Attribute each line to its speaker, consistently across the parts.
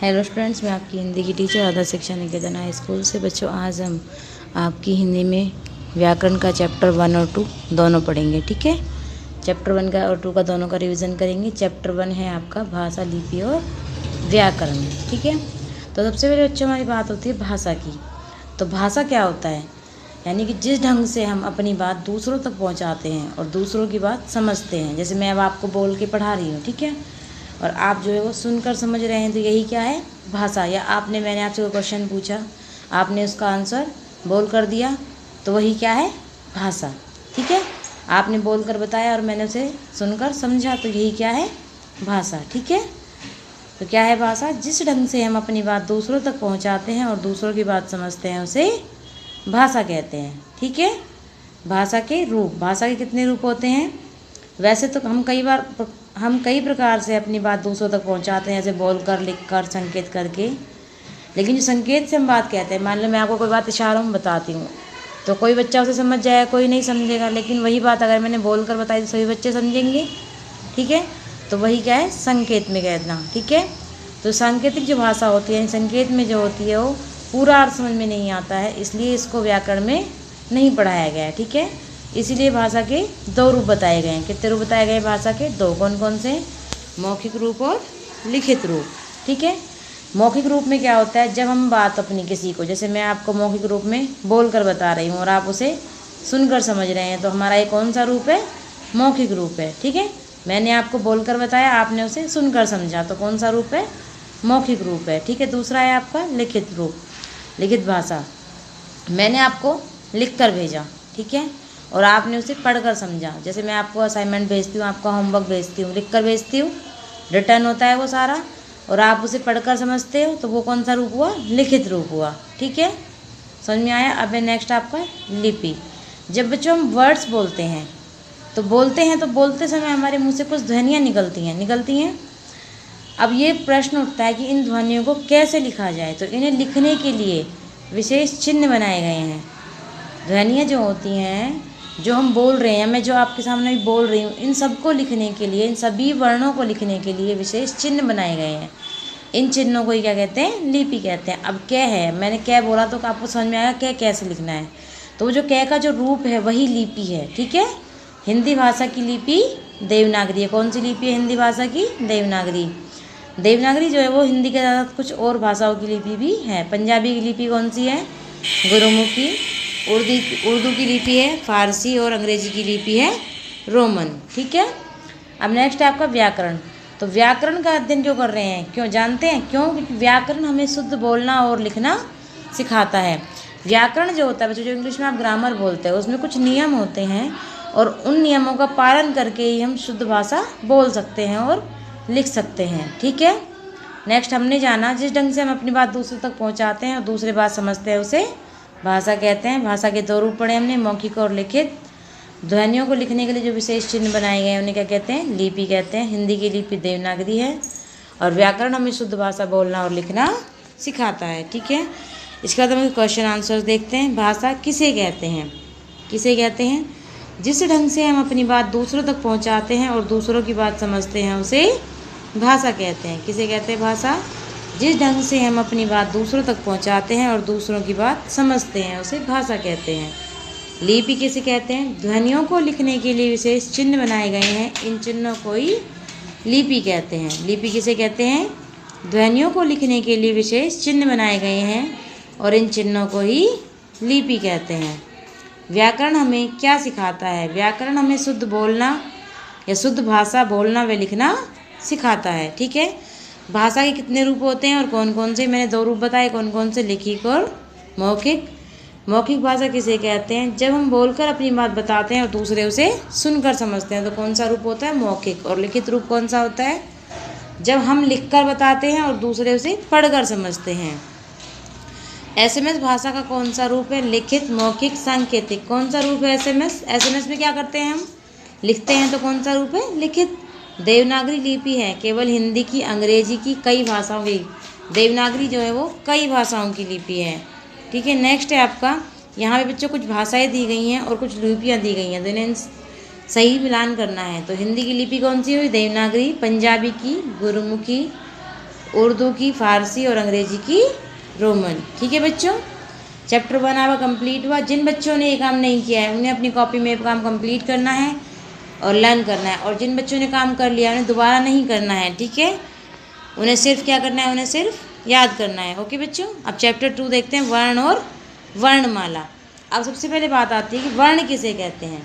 Speaker 1: Hello students, मैं आपकी हिंदी की टीचर आदर्श शिक्षा निकेतन हाई स्कूल से। बच्चों, आज हम आपकी हिंदी में व्याकरण का चैप्टर 1 और 2 दोनों पढ़ेंगे। ठीक है, चैप्टर 1 का और 2 का दोनों का रिवीजन करेंगे। चैप्टर 1 है आपका भाषा, लिपि और व्याकरण। ठीक है, तो सबसे पहले बच्चों हमारी बात होती है भाषा की। तो भाषा क्या होता है? यानी कि जिस ढंग से हम अपनी बात दूसरों तक पहुंचाते हैं और दूसरों की बात समझते हैं। जैसे मैं अब आपको बोल के पढ़ा रही हूँ, ठीक है, और आप जो है वो सुनकर समझ रहे हैं, तो यही क्या है? भाषा। या मैंने आपसे कोई क्वेश्चन पूछा, आपने उसका आंसर बोल कर दिया, तो वही क्या है? भाषा। ठीक है, आपने बोल कर बताया और मैंने उसे सुनकर समझा, तो यही क्या है? भाषा। ठीक है, तो क्या है भाषा? जिस ढंग से हम अपनी बात दूसरों तक पहुंचाते हैं और दूसरों की बात समझते हैं, उसे भाषा कहते हैं। ठीक है, भाषा के रूप, भाषा के कितने रूप होते हैं? वैसे तो हम कई प्रकार से अपनी बात दूसरों तक पहुंचाते हैं, जैसे बोलकर, लिखकर, संकेत करके। लेकिन जो संकेत से हम बात कहते हैं, मान लो मैं आपको कोई बात इशारों में बताती हूँ, तो कोई बच्चा उसे समझ जाएगा, कोई नहीं समझेगा। लेकिन वही बात अगर मैंने बोलकर बताई तो सभी बच्चे समझेंगे। ठीक है, तो वही क्या है? संकेत में कहना। ठीक है, तो सांकेतिक जो भाषा होती है, संकेत में जो होती है, वो पूरा अर्थ समझ में नहीं आता है, इसलिए इसको व्याकरण में नहीं पढ़ाया गया है। ठीक है, इसीलिए भाषा के 2 रूप बताए गए हैं। कितने रूप बताए गए भाषा के? 2। कौन कौन से? मौखिक रूप और लिखित रूप। ठीक है, मौखिक रूप में क्या होता है? जब हम बात अपनी किसी को, जैसे मैं आपको मौखिक रूप में बोलकर बता रही हूँ और आप उसे सुनकर समझ रहे हैं, तो हमारा ये कौन सा रूप है? मौखिक रूप है। ठीक है, मैंने आपको बोलकर बताया, आपने उसे सुनकर समझा, तो कौन सा रूप है? मौखिक रूप है। ठीक है, दूसरा है आपका लिखित रूप, लिखित भाषा। मैंने आपको लिख कर भेजा, ठीक है, और आपने उसे पढ़कर समझा। जैसे मैं आपको असाइनमेंट भेजती हूँ, आपका होमवर्क भेजती हूँ, लिख कर भेजती हूँ, रिटर्न होता है वो सारा, और आप उसे पढ़कर समझते हो, तो वो कौन सा रूप हुआ? लिखित रूप हुआ। ठीक है, समझ में आया? अब है नेक्स्ट आपका लिपि। जब बच्चों हम वर्ड्स बोलते हैं, तो बोलते समय हमारे मुँह से कुछ ध्वनियाँ निकलती हैं। अब ये प्रश्न उठता है कि इन ध्वनियों को कैसे लिखा जाए। तो इन्हें लिखने के लिए विशेष चिन्ह बनाए गए हैं। ध्वनियाँ जो होती हैं, जो हम बोल रहे हैं, मैं जो आपके सामने बोल रही हूँ, इन सबको लिखने के लिए, इन सभी वर्णों को लिखने के लिए विशेष चिन्ह बनाए गए हैं। इन चिन्हों को ही क्या कहते हैं? लिपि कहते हैं। अब क्या है, मैंने क्या बोला तो आपको समझ में आएगा क्या कैसे लिखना है। तो वो जो कै का जो रूप है वही लिपि है। ठीक है, हिंदी भाषा की लिपि देवनागरी है। कौन सी लिपि है हिंदी भाषा की? देवनागरी। देवनागरी जो है वो हिंदी के साथ कुछ और भाषाओं की लिपि भी है। पंजाबी की लिपि कौन सी है? गुरुमुखी। उर्दू की लिपि है फारसी, और अंग्रेजी की लिपि है रोमन। ठीक है, अब नेक्स्ट है आपका व्याकरण। तो व्याकरण का अध्ययन क्यों कर रहे हैं? क्यों जानते हैं क्यों? क्योंकि व्याकरण हमें शुद्ध बोलना और लिखना सिखाता है। व्याकरण जो होता है बच्चों, जो इंग्लिश में आप ग्रामर बोलते हैं, उसमें कुछ नियम होते हैं, और उन नियमों का पालन करके ही हम शुद्ध भाषा बोल सकते हैं और लिख सकते हैं। ठीक है, नेक्स्ट हमने जाना, जिस ढंग से हम अपनी बात दूसरों तक पहुंचाते हैं और दूसरे बात समझते हैं, उसे भाषा कहते हैं। भाषा के 2 रूप पढ़े हमने, मौखिक और लिखित। ध्वनियों को लिखने के लिए जो विशेष चिन्ह बनाए गए हैं, उन्हें क्या कहते हैं? लिपि कहते हैं। हिंदी की लिपि देवनागरी है, और व्याकरण हमें शुद्ध भाषा बोलना और लिखना सिखाता है। ठीक है, इसके बाद हम क्वेश्चन आंसर देखते हैं। भाषा किसे कहते हैं? किसे कहते हैं? जिस ढंग से हम अपनी बात दूसरों तक पहुंचाते हैं और दूसरों की बात समझते हैं, उसे भाषा कहते हैं। किसे कहते हैं भाषा? जिस ढंग से हम अपनी बात दूसरों तक पहुंचाते हैं और दूसरों की बात समझते हैं, उसे भाषा कहते हैं। लिपि किसे कहते हैं? ध्वनियों को लिखने के लिए विशेष चिन्ह बनाए गए हैं, इन चिन्हों को ही लिपि कहते हैं। लिपि किसे कहते हैं? ध्वनियों को लिखने के लिए विशेष चिन्ह बनाए गए हैं, और इन चिन्हों को ही लिपि कहते हैं। व्याकरण हमें क्या सिखाता है? व्याकरण हमें शुद्ध बोलना या शुद्ध भाषा बोलना व लिखना सिखाता है। ठीक है, भाषा के कितने रूप होते हैं और कौन कौन से? मैंने 2 रूप बताए, कौन कौन से? लिखित और मौखिक। मौखिक भाषा किसे कहते हैं? जब हम बोलकर अपनी बात बताते हैं और दूसरे उसे सुनकर समझते हैं, तो कौन सा रूप होता है? मौखिक। और लिखित रूप कौन सा होता है? जब हम लिखकर बताते हैं और दूसरे उसे पढ़कर समझते हैं। SMS भाषा का कौन सा रूप है? लिखित, मौखिक, सांकेतिक। कौन सा रूप है SMS? SMS में क्या करते हैं हम? लिखते हैं, तो कौन सा रूप है? लिखित। देवनागरी लिपि है केवल हिंदी की, अंग्रेजी की, कई भाषाओं की। देवनागरी जो है वो कई भाषाओं की लिपि है। ठीक है, नेक्स्ट है आपका, यहाँ पे बच्चों कुछ भाषाएं दी गई हैं और कुछ लिपियाँ दी गई हैं, तो इन्हें सही मिलान करना है। तो हिंदी की लिपि कौन सी हुई? देवनागरी। पंजाबी की गुरुमुखी, उर्दू की, फारसी और अंग्रेजी की रोमन। ठीक है बच्चों, चैप्टर 1 आपका कंप्लीट हुआ। जिन बच्चों ने ये काम नहीं किया है उन्हें अपनी कॉपी में काम कंप्लीट करना है और लर्न करना है, और जिन बच्चों ने काम कर लिया उन्हें दोबारा नहीं करना है। ठीक है, उन्हें सिर्फ क्या करना है, उन्हें सिर्फ याद करना है। ओके बच्चों, अब चैप्टर 2 देखते हैं, वर्ण और वर्णमाला। अब सबसे पहले बात आती है कि वर्ण किसे कहते हैं।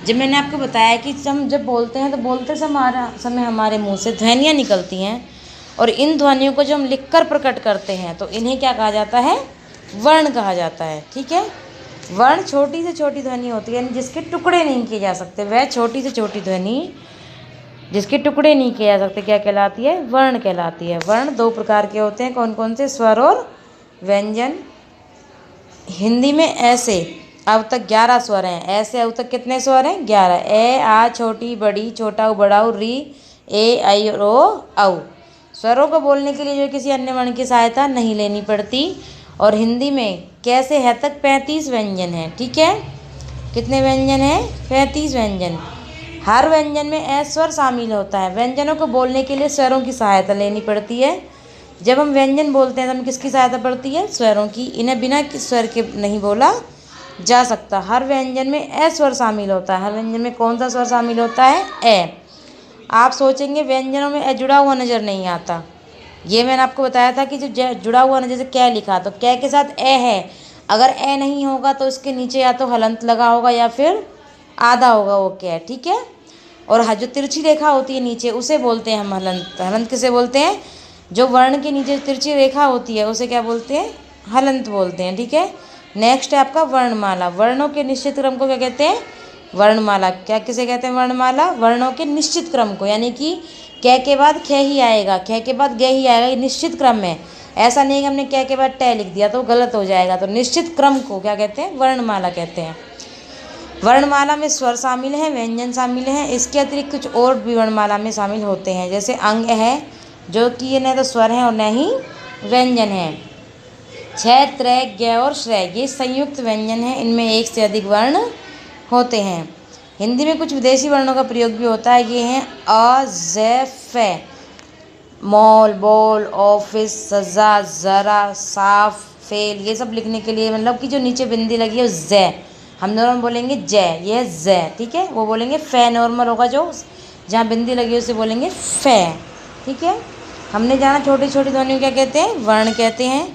Speaker 1: जब मैंने आपको बताया कि हम जब बोलते हैं तो बोलते समय हमारे मुंह से ध्वनियाँ निकलती हैं, और इन ध्वनियों को जब हम लिखकर प्रकट करते हैं तो इन्हें क्या कहा जाता है, वर्ण कहा जाता है। ठीक है, वर्ण छोटी से छोटी ध्वनि होती है, यानी जिसके टुकड़े नहीं किए जा सकते, वह छोटी से छोटी ध्वनि जिसके टुकड़े नहीं किए जा सकते क्या कहलाती है, वर्ण कहलाती है। वर्ण 2 प्रकार के होते हैं, कौन कौन से, स्वर और व्यंजन। हिंदी में ऐसे अब तक 11 स्वर हैं। ऐसे अब तक कितने स्वर हैं, 11। ए, आ, छोटी बड़ी, छोटा उ बड़ा उ, री, ए, आई और ओ, औ। स्वरों को बोलने के लिए जो किसी अन्य वर्ण की सहायता नहीं लेनी पड़ती। और हिंदी में कैसे है तक 35 व्यंजन हैं। ठीक है, कितने व्यंजन हैं, 35 व्यंजन। हर व्यंजन में ए स्वर शामिल होता है। व्यंजनों को बोलने के लिए स्वरों की सहायता लेनी पड़ती है। जब हम व्यंजन बोलते हैं तो हमें किसकी सहायता पड़ती है, स्वरों की। इन्हें बिना स्वर के नहीं बोला जा सकता। हर व्यंजन में ए स्वर शामिल होता है। हर व्यंजन में कौन सा स्वर शामिल होता है, ए। आप सोचेंगे व्यंजनों में ए जुड़ा हुआ नज़र नहीं आता। ये मैंने आपको बताया था कि जो जुड़ा हुआ ना, जैसे कै लिखा तो कै के साथ ए है। अगर ए नहीं होगा तो इसके नीचे या तो हलंत लगा होगा या फिर आधा होगा वो कै। ठीक है, और जो तिरछी रेखा होती है नीचे उसे बोलते हैं हम हलंत। हलंत किसे बोलते हैं, जो वर्ण के नीचे तिरछी रेखा होती है उसे क्या बोलते हैं, हलंत बोलते हैं। ठीक है, नेक्स्ट है आपका वर्णमाला। वर्णों के निश्चित क्रम को क्या कहते हैं, वर्णमाला। क्या किसे कहते हैं, वर्णमाला, वर्णों के निश्चित क्रम को। यानी कि कै के बाद खे ही आएगा, खे के बाद गे ही आएगा, ये निश्चित क्रम है। ऐसा नहीं कि हमने कै के बाद टे लिख दिया तो गलत हो जाएगा। तो निश्चित क्रम को क्या कहते हैं, वर्णमाला कहते हैं। वर्णमाला में स्वर शामिल हैं, व्यंजन शामिल हैं। इसके अतिरिक्त कुछ और भी वर्णमाला में शामिल होते हैं, जैसे अंग है जो कि ये न तो स्वर है और न ही व्यंजन है। छय, त्रय, ज्ञ और श्रय ये संयुक्त व्यंजन हैं। इनमें एक से अधिक वर्ण होते हैं। हिंदी में कुछ विदेशी वर्णों का प्रयोग भी होता है। ये हैं अ, ज़, फ़, मॉल, बॉल, ऑफिस, सजा, ज़रा, साफ, फेल। ये सब लिखने के लिए मतलब कि जो नीचे बिंदी लगी है ज़, हम नॉर्मल बोलेंगे जय, ये है ज़। ठीक है, वो बोलेंगे फ़ नॉर्मल होगा, जो जहाँ बिंदी लगी है उसे बोलेंगे फ़। ठीक है, हमने जाना छोटी छोटी ध्वनियों क्या कहते हैं, वर्ण कहते हैं।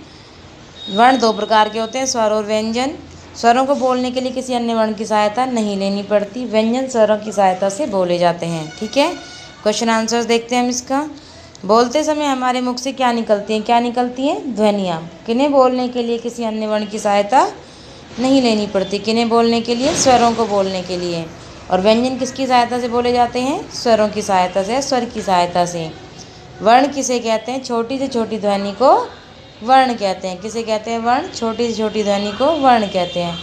Speaker 1: वर्ण 2 प्रकार के होते हैं, स्वर और व्यंजन। स्वरों को बोलने के लिए किसी अन्य वर्ण की सहायता नहीं लेनी पड़ती। व्यंजन स्वरों की सहायता से बोले जाते हैं। ठीक है, क्वेश्चन आंसर्स देखते हैं हम इसका। बोलते समय हमारे मुख से क्या निकलती हैं, क्या निकलती हैं, ध्वनियाँ। किन्हें बोलने के लिए किसी अन्य वर्ण की सहायता नहीं लेनी पड़ती, किन्हें बोलने के लिए, स्वरों को बोलने के लिए। और व्यंजन किसकी सहायता से बोले जाते हैं, स्वरों की सहायता से, स्वर की सहायता से। वर्ण किसे कहते हैं, छोटी से छोटी ध्वनि को वर्ण कहते हैं। किसे कहते हैं, वर्ण, छोटी से छोटी ध्वनि को वर्ण कहते हैं।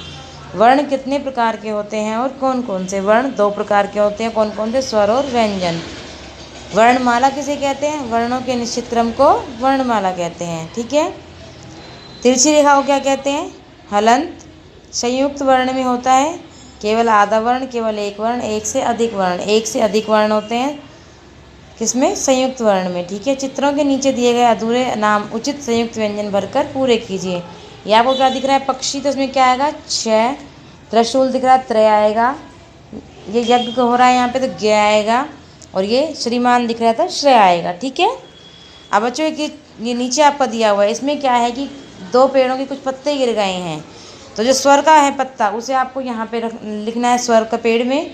Speaker 1: वर्ण कितने प्रकार के होते हैं और कौन कौन से, वर्ण 2 प्रकार के होते हैं, कौन कौन से, स्वर और व्यंजन। वर्णमाला किसे कहते हैं, वर्णों के निश्चित क्रम को वर्णमाला कहते हैं। ठीक है, तिरछी रेखा को क्या कहते हैं, हलंत। संयुक्त वर्ण में होता है केवल आधा वर्ण, केवल एक वर्ण, एक से अधिक वर्ण, एक से अधिक वर्ण होते हैं किसमें, संयुक्त वर्ण में। ठीक है, चित्रों के नीचे दिए गए अधूरे नाम उचित संयुक्त व्यंजन भरकर पूरे कीजिए। ये आपको क्या दिख रहा है, पक्षी, तो इसमें क्या आएगा, छ। त्रिशूल दिख रहा है, त्रय आएगा। ये यज्ञ हो रहा है यहाँ पे तो ज्ञ आएगा। और ये श्रीमान दिख रहा था, श्रेय आएगा। ठीक है, अब बच्चों ये नीचे आपका दिया हुआ है, इसमें क्या है कि 2 पेड़ों के कुछ पत्ते गिर गए हैं। तो जो स्वर का है पत्ता उसे आपको यहाँ पे लिखना है, स्वर का पेड़ में।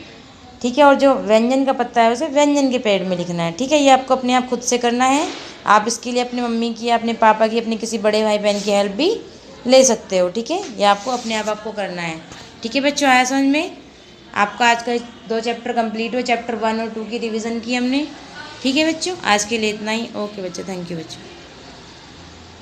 Speaker 1: ठीक है, और जो व्यंजन का पत्ता है उसे व्यंजन के पेड़ में लिखना है। ठीक है, ये आपको अपने आप खुद से करना है। आप इसके लिए अपनी मम्मी की, अपने पापा की, अपने किसी बड़े भाई बहन की हेल्प भी ले सकते हो। ठीक है, ये आपको अपने आप आपको करना है। ठीक है बच्चों, आया समझ में। आपका आज का 2 चैप्टर कंप्लीट हुए, चैप्टर 1 और 2 की रिवीजन की हमने। ठीक है बच्चों, आज के लिए इतना ही। ओके बच्चों, थैंक यू बच्चों।